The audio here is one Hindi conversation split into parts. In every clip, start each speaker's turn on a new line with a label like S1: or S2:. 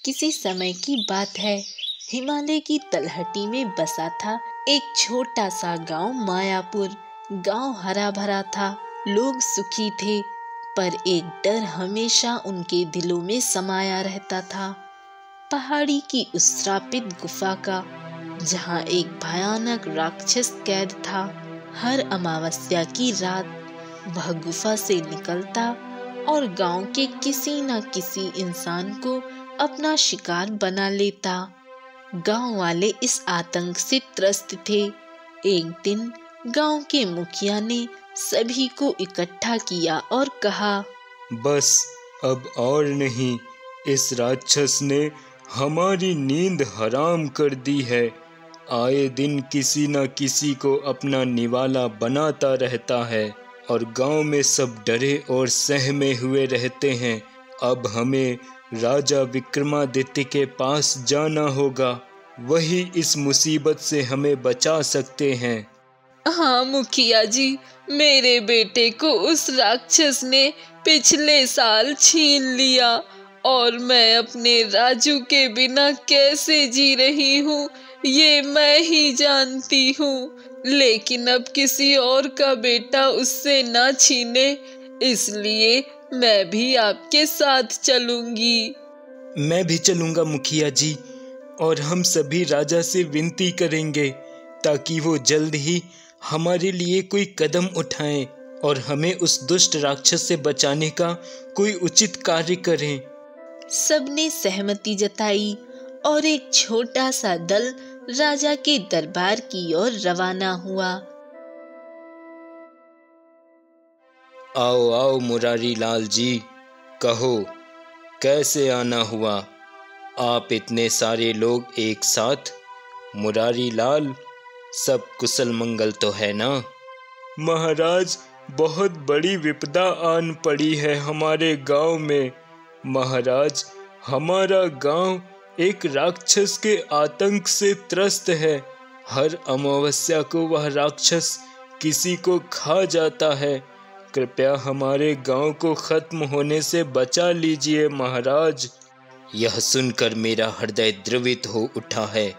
S1: किसी समय की बात है। हिमालय की तलहटी में बसा था एक छोटा सा गांव मायापुर। गांव हरा भरा था, लोग सुखी थे, पर एक डर हमेशा उनके दिलों में समाया रहता था। पहाड़ी की उस श्रापित गुफा का, जहां एक भयानक राक्षस कैद था। हर अमावस्या की रात वह गुफा से निकलता और गांव के किसी न किसी इंसान को अपना शिकार बना लेता। गांव वाले इस आतंक से त्रस्त थे। एक दिन गांव के मुखिया ने सभी को इकट्ठा किया और कहा,
S2: बस अब और नहीं, इस राक्षस ने हमारी नींद हराम कर दी है। आए दिन किसी न किसी को अपना निवाला बनाता रहता है और गांव में सब डरे और सहमे हुए रहते हैं। अब हमें राजा विक्रमादित्य के पास जाना होगा, वही इस मुसीबत से हमें बचा सकते हैं।
S1: हाँ मुखिया जी, मेरे बेटे को उस राक्षस ने पिछले साल छीन लिया और मैं अपने राजू के बिना कैसे जी रही हूँ ये मैं ही जानती हूँ। लेकिन अब किसी और का बेटा उससे ना छीने, इसलिए मैं भी आपके साथ चलूंगी।
S2: मैं भी चलूंगा मुखिया जी, और हम सभी राजा से विनती करेंगे ताकि वो जल्द ही हमारे लिए कोई कदम उठाएं और हमें उस दुष्ट राक्षस से बचाने का कोई उचित कार्य करें।
S1: सबने सहमति जताई और एक छोटा सा दल राजा के दरबार की ओर रवाना हुआ।
S2: आओ आओ मुरारी लाल जी, कहो कैसे आना हुआ? आप इतने सारे लोग एक साथ। मुरारी लाल, सब कुशल मंगल तो है ना? महाराज, बहुत बड़ी विपदा आन पड़ी है हमारे गांव में। महाराज, हमारा गांव एक राक्षस के आतंक से त्रस्त है। हर अमावस्या को वह राक्षस किसी को खा जाता है। कृपया हमारे गांव को खत्म होने से बचा लीजिए महाराज। यह सुनकर मेरा हृदय द्रवित हो उठा है।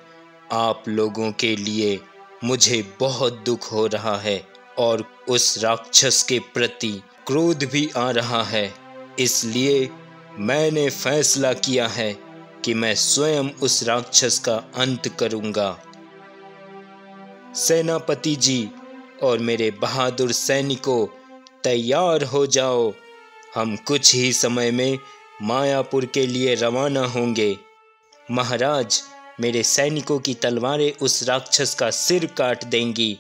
S2: आप लोगों के लिए मुझे बहुत दुख हो रहा है और उस राक्षस के प्रति क्रोध भी आ रहा है। इसलिए मैंने फैसला किया है कि मैं स्वयं उस राक्षस का अंत करूंगा। सेनापति जी और मेरे बहादुर सैनिकों, तैयार हो जाओ। हम कुछ ही समय में मायापुर के लिए रवाना होंगे। महाराज, मेरे सैनिकों की तलवारें उस राक्षस का सिर काट देंगी।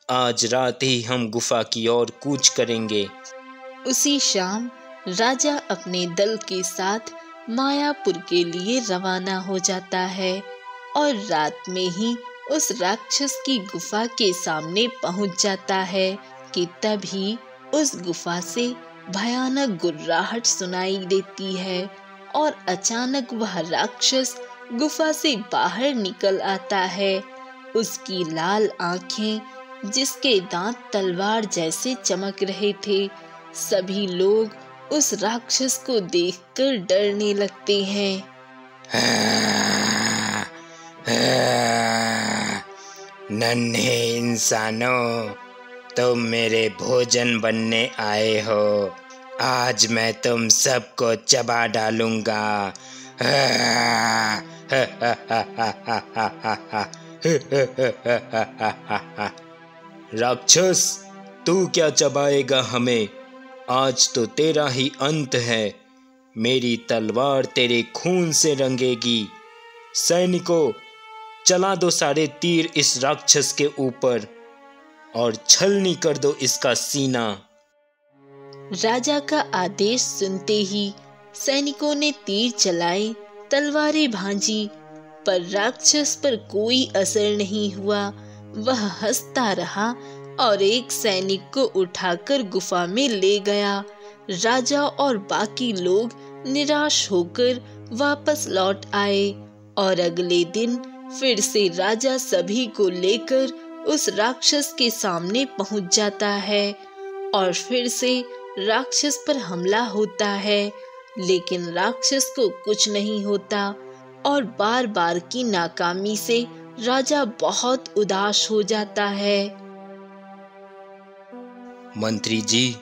S2: आज रात ही हम गुफा की ओर कूच करेंगे।
S1: उसी शाम राजा अपने दल के साथ मायापुर के लिए रवाना हो जाता है और रात में ही उस राक्षस की गुफा के सामने पहुंच जाता है कि तभी उस गुफा से भयानक गुर्राहट सुनाई देती है और अचानक वह राक्षस गुफा से बाहर निकल आता है। उसकी लाल आंखें, जिसके दांत तलवार जैसे चमक रहे थे। सभी लोग उस राक्षस को देखकर डरने लगते हैं।
S2: नन्हे इंसानों, तुम मेरे भोजन बनने आए हो। आज मैं तुम सबको चबा डालूंगा। राक्षस, तू क्या चबाएगा हमें? आज तो तेरा ही अंत है। मेरी तलवार तेरे खून से रंगेगी। सैनिकों, चला दो सारे तीर इस राक्षस के ऊपर और छलनी कर दो इसका सीना।
S1: राजा का आदेश सुनते ही सैनिकों ने तीर चलाए, तलवारें भांजी, पर राक्षस पर कोई असर नहीं हुआ। वह हंसता रहा और एक सैनिक को उठाकर गुफा में ले गया। राजा और बाकी लोग निराश होकर वापस लौट आए और अगले दिन फिर से राजा सभी को लेकर उस राक्षस के सामने पहुंच जाता है और फिर से राक्षस पर हमला होता है। लेकिन राक्षस को कुछ नहीं होता और बार बार की नाकामी से राजा बहुत उदास हो जाता है।
S2: मंत्री जी,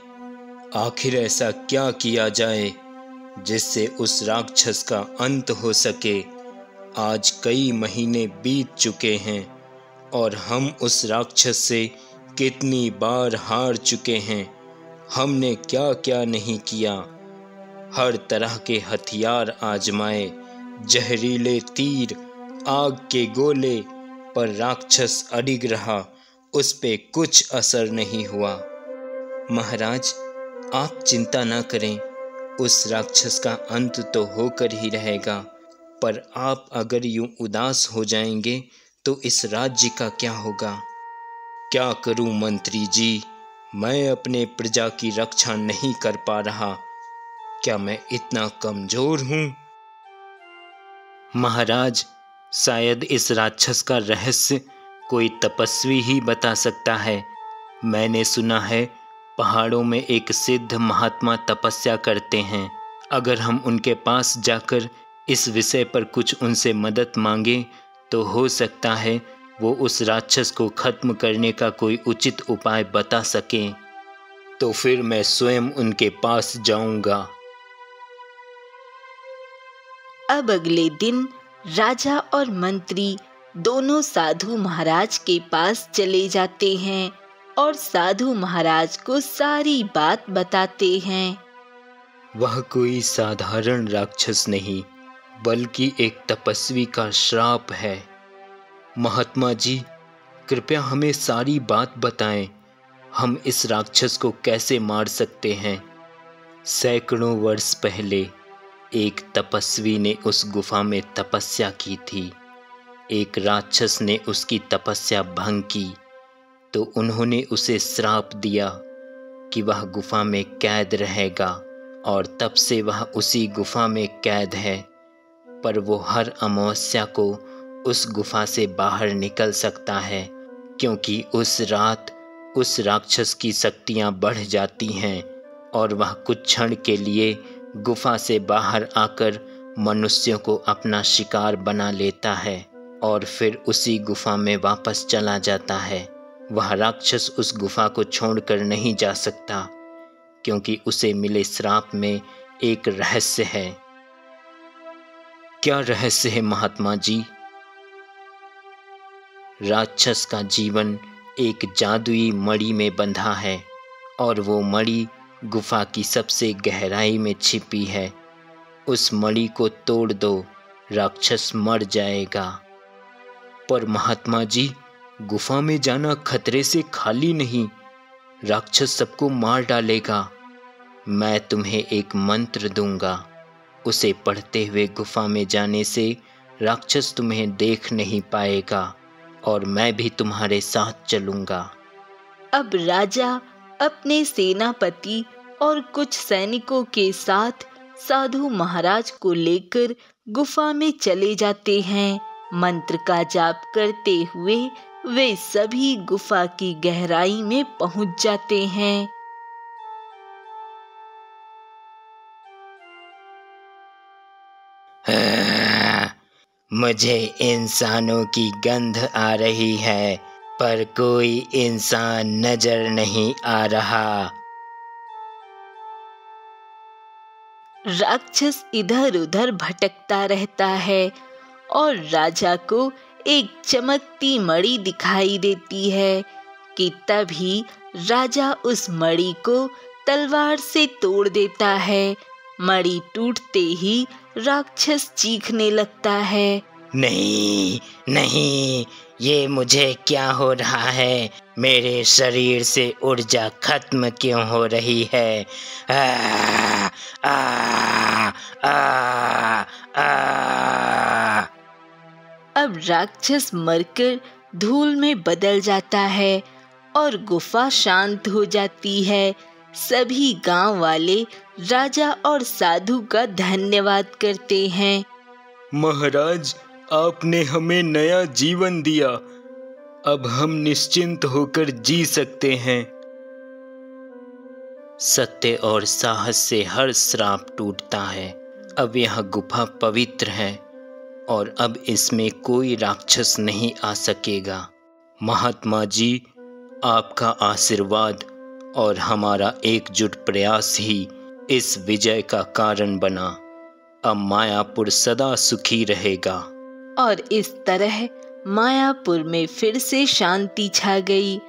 S2: आखिर ऐसा क्या किया जाए जिससे उस राक्षस का अंत हो सके। आज कई महीने बीत चुके हैं और हम उस राक्षस से कितनी बार हार चुके हैं। हमने क्या क्या नहीं किया, हर तरह के हथियार आजमाए, जहरीले तीर, आग के गोले, पर राक्षस अडिग रहा, उस पे कुछ असर नहीं हुआ। महाराज, आप चिंता ना करें, उस राक्षस का अंत तो होकर ही रहेगा, पर आप अगर यूं उदास हो जाएंगे तो इस राज्य का क्या होगा। क्या करूं मंत्री जी, मैं अपने प्रजा की रक्षा नहीं कर पा रहा। क्या मैं इतना कमजोर हूं? महाराज, शायद इस राक्षस का रहस्य कोई तपस्वी ही बता सकता है। मैंने सुना है पहाड़ों में एक सिद्ध महात्मा तपस्या करते हैं। अगर हम उनके पास जाकर इस विषय पर कुछ उनसे मदद मांगे तो हो सकता है वो उस राक्षस को खत्म करने का कोई उचित उपाय बता सकें। तो फिर मैं स्वयं उनके पास जाऊंगा।
S1: अब अगले दिन राजा और मंत्री दोनों साधु महाराज के पास चले जाते हैं और साधु महाराज को सारी बात बताते हैं।
S2: वह कोई साधारण राक्षस नहीं, बल्कि एक तपस्वी का श्राप है। महात्मा जी, कृपया हमें सारी बात बताएं। हम इस राक्षस को कैसे मार सकते हैं? सैकड़ों वर्ष पहले एक तपस्वी ने उस गुफा में तपस्या की थी। एक राक्षस ने उसकी तपस्या भंग की तो उन्होंने उसे श्राप दिया कि वह गुफा में कैद रहेगा, और तब से वह उसी गुफा में कैद है। पर वो हर अमावस्या को उस गुफा से बाहर निकल सकता है, क्योंकि उस रात उस राक्षस की शक्तियां बढ़ जाती हैं और वह कुछ क्षण के लिए गुफा से बाहर आकर मनुष्यों को अपना शिकार बना लेता है और फिर उसी गुफा में वापस चला जाता है। वह राक्षस उस गुफा को छोड़कर नहीं जा सकता, क्योंकि उसे मिले श्राप में एक रहस्य है। क्या रहस्य है महात्मा जी? राक्षस का जीवन एक जादुई मणि में बंधा है और वो मणि गुफा की सबसे गहराई में छिपी है। उस मणि को तोड़ दो, राक्षस मर जाएगा। पर महात्मा जी, गुफा में जाना खतरे से खाली नहीं, राक्षस सबको मार डालेगा। मैं तुम्हें एक मंत्र दूंगा, उसे पढ़ते हुए गुफा में जाने से राक्षस तुम्हें देख नहीं पाएगा और मैं भी तुम्हारे साथ चलूंगा।
S1: अब राजा अपने सेनापति और कुछ सैनिकों के साथ साधु महाराज को लेकर गुफा में चले जाते हैं। मंत्र का जाप करते हुए वे सभी गुफा की गहराई में पहुंच जाते हैं।
S2: मुझे इंसानों की गंध आ रही है, पर कोई इंसान नजर नहीं आ रहा।
S1: राक्षस इधर उधर भटकता रहता है और राजा को एक चमकती मणि दिखाई देती है कि तभी राजा उस मणि को तलवार से तोड़ देता है। मणि टूटते ही राक्षस चीखने लगता है,
S2: नहीं नहीं, ये मुझे क्या हो रहा है? मेरे शरीर से ऊर्जा खत्म क्यों हो रही है? आ, आ, आ, आ।
S1: अब राक्षस मरकर धूल में बदल जाता है और गुफा शांत हो जाती है। सभी गांव वाले राजा और साधु का धन्यवाद करते हैं।
S2: महाराज, आपने हमें नया जीवन दिया, अब हम निश्चिंत होकर जी सकते हैं। सत्य और साहस से हर श्राप टूटता है। अब यह गुफा पवित्र है और अब इसमें कोई राक्षस नहीं आ सकेगा। महात्मा जी, आपका आशीर्वाद और हमारा एकजुट प्रयास ही इस विजय का कारण बना। अब मायापुर सदा सुखी रहेगा।
S1: और इस तरह मायापुर में फिर से शांति छा गई।